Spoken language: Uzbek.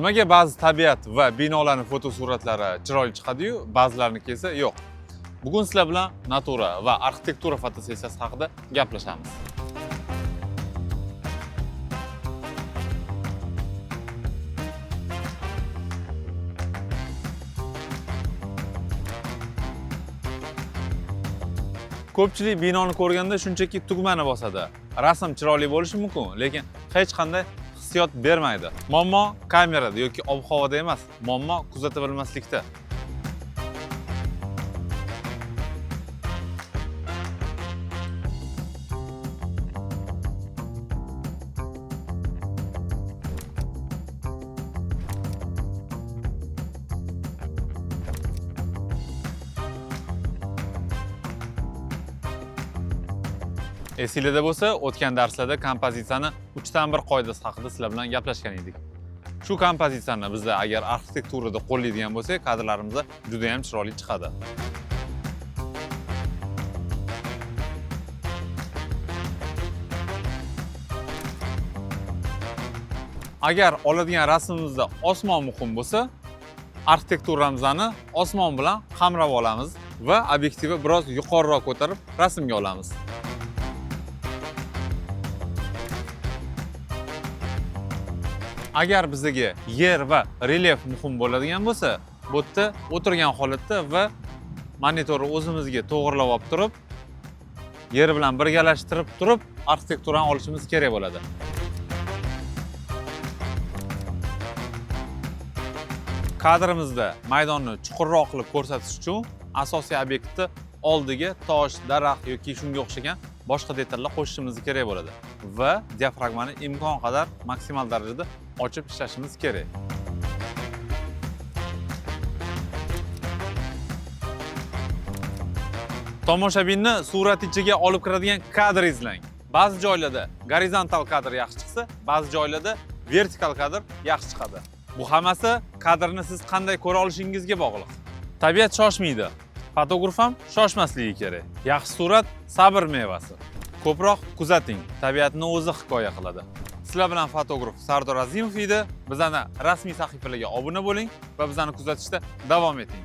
Nimaga ba'zi tabiat va binolarning fotosuratlari chiroyli chiqadi-yu, ba'zilariniki esa yo'q? Bugun sizlar bilan natura va arxitektura fotosessiyasi haqida gaplashamiz. Ko'pchilik binoni ko'rganda shunchaki tugmani bosadi. Rasm chiroyli bo'lishi mumkin, lekin hech qanday hissiyot bermaydi. Muammo kamerada yoki ob-havoda emas, muammo kuzata bilmaslikda. Esingizda bo'lsa, o'tgan darslarda kompozitsiyani 3 dan 1 qoidasi haqida sizlar bilan gaplashgan edik. Shu kompozitsiyani bizlar agar arxitekturada qo'llaydigan bo'lsak, kadrlarimizda juda ham chiroyli chiqadi. Agar oladigan rasmimizda osmon muhim bo'lsa, arxitekturamizni osmon bilan qamrab olamiz va obyektivni biroz yuqoriroq ko'tarib rasmga olamiz. Agar bizga yer va relyef muhim bo'ladigan bo'lsa, bu yerda o'tirgan holatda va monitorni o'zimizga to'g'rilab olib turib, yer bilan birgalashtirib turib, arxitekturani olishimiz kerak bo'ladi. Kadrimizda maydonni chuqurroq qilib ko'rsatish uchun asosiy obyektni oldiga tosh, daraxt yoki shunga o'xshagan boshqa detallar qo'shishimiz kerak bo'ladi va diafragmani imkon qadar maksimal darajada ochib ishlashimiz kerak. Tomoshabinni surat ichiga olib kiradigan kadr izlang. Ba'zi joylarda gorizontal kadr yaxshi chiqsa, ba'zi joylarda vertikal kadr yaxshi chiqadi. Bu hammasi kadrni siz qanday ko'ra olishingizga bog'liq. Tabiat shoshmaydi. Fotograf ham shoshmasligi kerak. Yaxshi surat sabr mevasi. Ko'proq kuzating, tabiatni o'zi hikoya qiladi. Sizlar bilan fotograf Sardor Azimov edi. Bizning rasmiy sahifalarga obuna bo'ling va bizani kuzatishda davom eting.